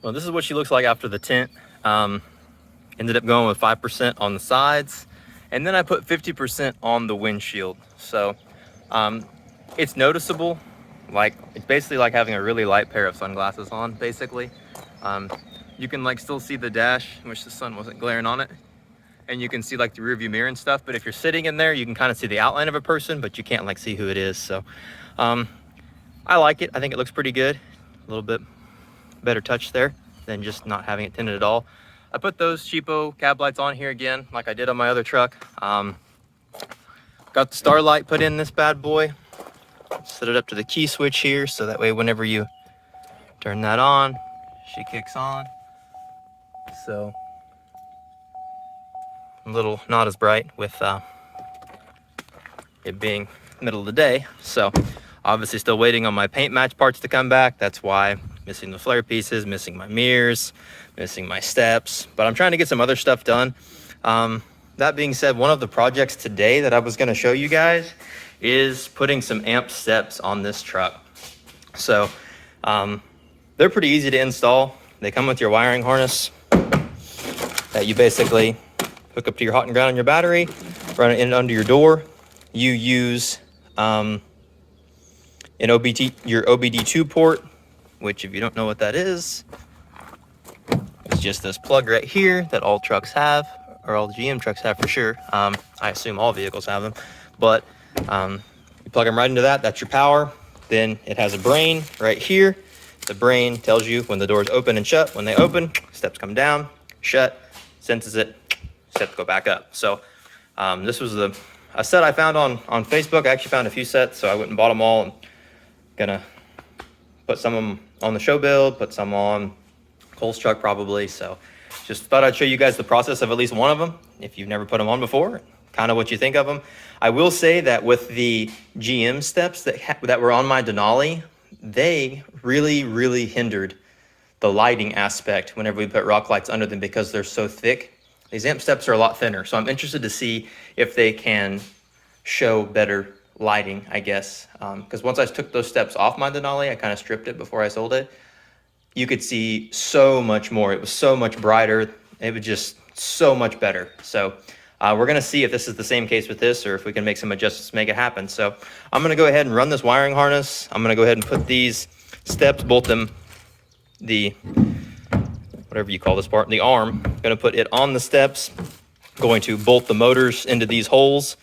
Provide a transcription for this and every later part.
Well, this is what she looks like after the tint. Ended up going with 5% on the sides, and then I put 50% on the windshield. So it's noticeable. Like, it's basically like having a really light pair of sunglasses on, basically. You can like still see the dash. I wish the sun wasn't glaring on it. And you can see like the rear view mirror and stuff, but if you're sitting in there, you can kind of see the outline of a person, but you can't like see who it is. So I like it. I think it looks pretty good. A little bit better touch there than just not having it tinted at all. I put those cheapo cab lights on here again, like I did on my other truck. Got the starlight put in this bad boy. Set it up to the key switch here, so that way whenever you turn that on, she kicks on. So a little not as bright with it being middle of the day. So obviously still waiting on my paint match parts to come back. That's why missing the flare pieces, missing my mirrors, missing my steps, but I'm trying to get some other stuff done. That being said, one of the projects today that I was going to show you guys is putting some amp steps on this truck. So they're pretty easy to install. They come with your wiring harness that you basically hook up to your hot and ground on your battery, run it in under your door. You use your OBD2 port, which if you don't know what that is, it's just this plug right here that all trucks have, or all the GM trucks have for sure. I assume all vehicles have them, but you plug them right into that. That's your power. Then it has a brain right here. The brain tells you when the doors open and shut. When they open, steps come down, shut, senses it, steps go back up. So this was a set I found on Facebook. I actually found a few sets, so I went and bought them all. I'm gonna put some of them on the show build, put some on Cole's truck probably. So just thought I'd show you guys the process of at least one of them if you've never put them on before, kind of what you think of them. I will say that with the GM steps that were on my Denali, they really hindered the lighting aspect whenever we put rock lights under them because they're so thick. These amp steps are a lot thinner, so I'm interested to see if they can show better lighting, I guess. Because once I took those steps off my Denali, I kind of stripped it before I sold it. You could see so much more. It was so much brighter. It was just so much better. So we're gonna see if this is the same case with this or if we can make some adjustments to make it happen. So I'm gonna go ahead and run this wiring harness. I'm gonna go ahead and put these steps, bolt them, whatever you call this part, the arm. I'm gonna put it on the steps, going to bolt the motors into these holes.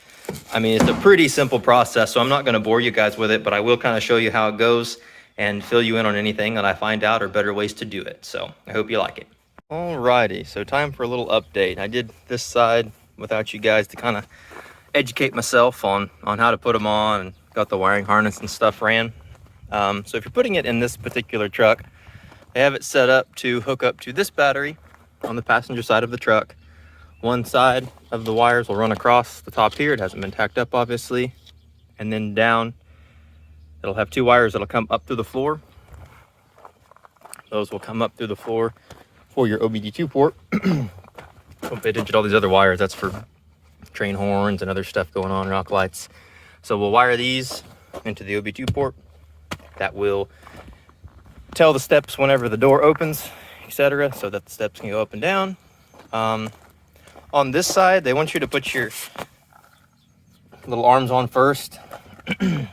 I mean, it's a pretty simple process, so I'm not gonna bore you guys with it, but I will kind of show you how it goes and fill you in on anything that I find out or better ways to do it. So I hope you like it. Alrighty, so time for a little update. I did this side without you guys to kind of educate myself on how to put them on, and got the wiring harness and stuff ran. So if you're putting it in this particular truck, I have it set up to hook up to this battery on the passenger side of the truck. One side of the wires will run across the top here. It hasn't been tacked up, obviously. And then down, it'll have two wires that'll come up through the floor. Those will come up through the floor for your OBD2 port. Don't pay attention to all these other wires. That's for train horns and other stuff going on, rock lights. So we'll wire these into the OBD2 port. That will tell the steps whenever the door opens, etc., so that the steps can go up and down. On this side, they want you to put your little arms on first. They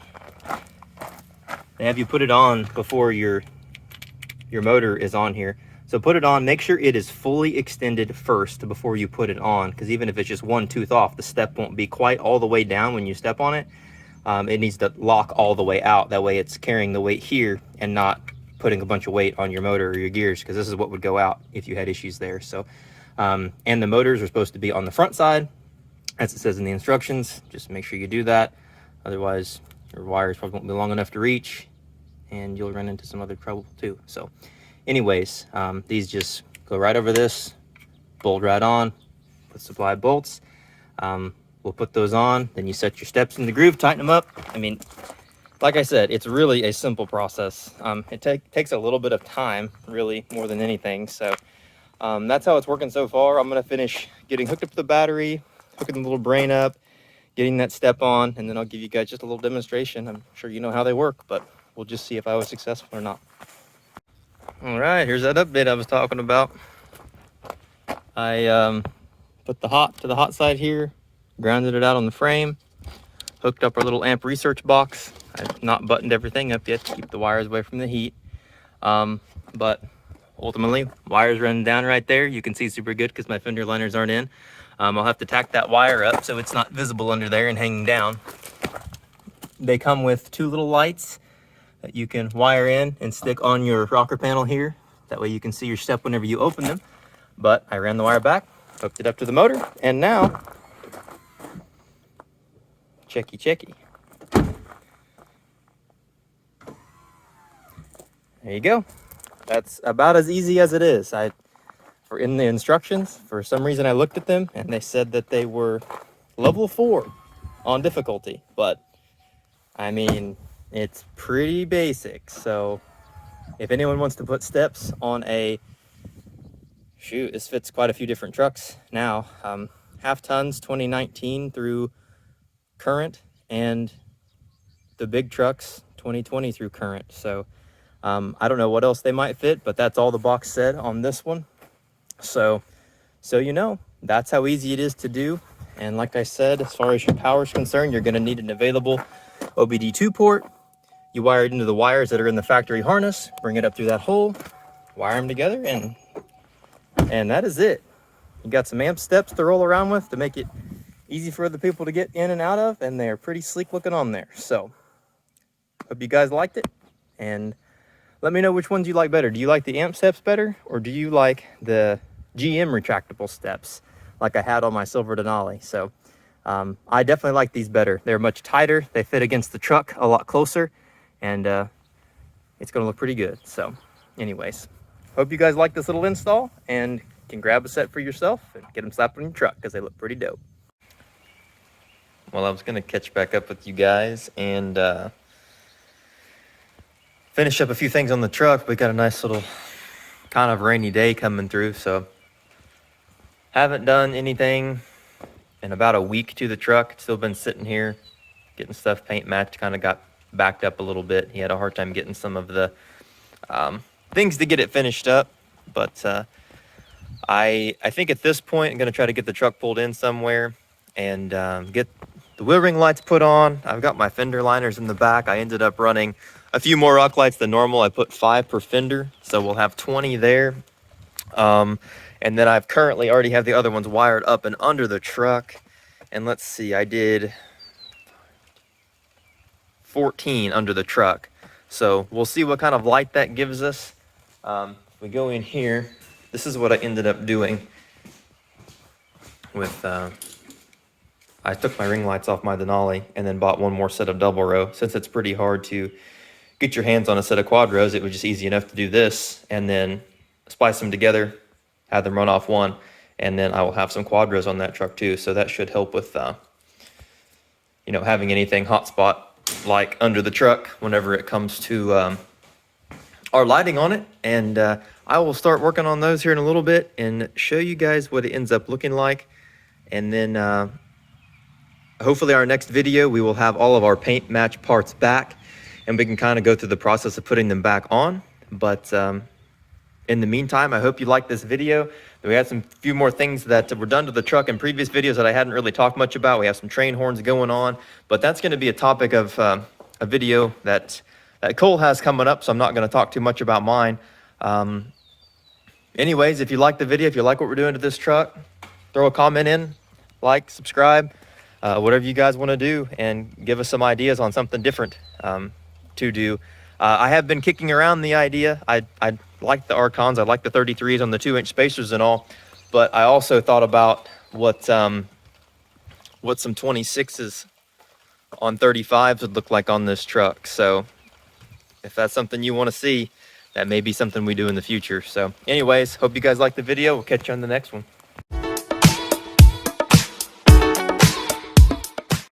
have you put it on before your motor is on here. So put it on, make sure it is fully extended first before you put it on, because even if it's just one tooth off, the step won't be quite all the way down when you step on it. It needs to lock all the way out. That way it's carrying the weight here and not putting a bunch of weight on your motor or your gears, because this is what would go out if you had issues there. So, and the motors are supposed to be on the front side, as it says in the instructions. Just make sure you do that. Otherwise, your wires probably won't be long enough to reach, and you'll run into some other trouble too. So anyways, these just go right over this, bolt right on, put supply bolts. We'll put those on, then you set your steps in the groove, tighten them up. I mean, like I said, it's really a simple process. It takes a little bit of time, really, more than anything. So that's how it's working so far. I'm gonna finish getting hooked up to the battery, hooking the little brain up, getting that step on, and then I'll give you guys just a little demonstration. I'm sure you know how they work, but we'll just see if I was successful or not. All right, here's that update I was talking about. I put the hot side here, grounded it out on the frame, hooked up our little amp research box. I've not buttoned everything up yet to keep the wires away from the heat. But ultimately, wires running down right there. You can see super good because my fender liners aren't in. I'll have to tack that wire up so it's not visible under there and hanging down. They come with 2 little lights that you can wire in and stick on your rocker panel here. That way you can see your step whenever you open them. But I ran the wire back, hooked it up to the motor, and now, checky. There you go. That's about as easy as it is. In the instructions, for some reason I looked at them and they said that they were level 4 on difficulty, but I mean, it's pretty basic. So if anyone wants to put steps on this fits quite a few different trucks now. Half tons 2019 through current, and the big trucks 2020 through current. So I don't know what else they might fit, but that's all the box said on this one. So you know, that's how easy it is to do. And like I said, as far as your power is concerned, you're going to need an available OBD2 port. You wire it into the wires that are in the factory harness, bring it up through that hole, wire them together, and that is it. You got some amp steps to roll around with to make it easy for other people to get in and out of, and they're pretty sleek looking on there. So hope you guys liked it, and let me know which ones you like better. Do you like the amp steps better, or do you like the GM retractable steps like I had on my silver Denali? So I definitely like these better. They're much tighter, they fit against the truck a lot closer, and it's gonna look pretty good. So anyways, hope you guys like this little install and can grab a set for yourself and get them slapped on your truck because they look pretty dope. Well, I was gonna catch back up with you guys and finish up a few things on the truck. We got a nice little kind of rainy day coming through, so haven't done anything in about a week to the truck. Still been sitting here getting stuff paint matched. Kind of got backed up a little bit. He had a hard time getting some of the things to get it finished up, but I think at this point I'm going to try to get the truck pulled in somewhere and get the wheel ring lights put on. I've got my fender liners in the back. I ended up running a few more rock lights than normal. I put 5 per fender, so we'll have 20 there. And then I've currently already have the other ones wired up and under the truck. And let's see, I did 14 under the truck. So we'll see what kind of light that gives us. If we go in here, this is what I ended up doing with, I took my ring lights off my Denali and then bought one more set of double row. Since it's pretty hard to get your hands on a set of quad rows, it was just easy enough to do this and then splice them together, have them run off one, and then I will have some quad rows on that truck too. So that should help with, you know, having anything hotspot like under the truck whenever it comes to our lighting on it. And I will start working on those here in a little bit and show you guys what it ends up looking like. And then hopefully our next video, we will have all of our paint match parts back and we can kind of go through the process of putting them back on. But in the meantime, I hope you liked this video. We had some few more things that were done to the truck in previous videos that I hadn't really talked much about. We have some train horns going on, but that's going to be a topic of a video that Cole has coming up, so I'm not going to talk too much about mine. Anyways, if you like the video, if you like what we're doing to this truck, throw a comment in, like, subscribe, whatever you guys want to do, and give us some ideas on something different to do. I have been kicking around the idea. I like the Archons, I like the 33s on the 2-inch spacers and all, but I also thought about what some 26s on 35s would look like on this truck. So if that's something you want to see, that may be something we do in the future. So anyways, hope you guys like the video. We'll catch you on the next one.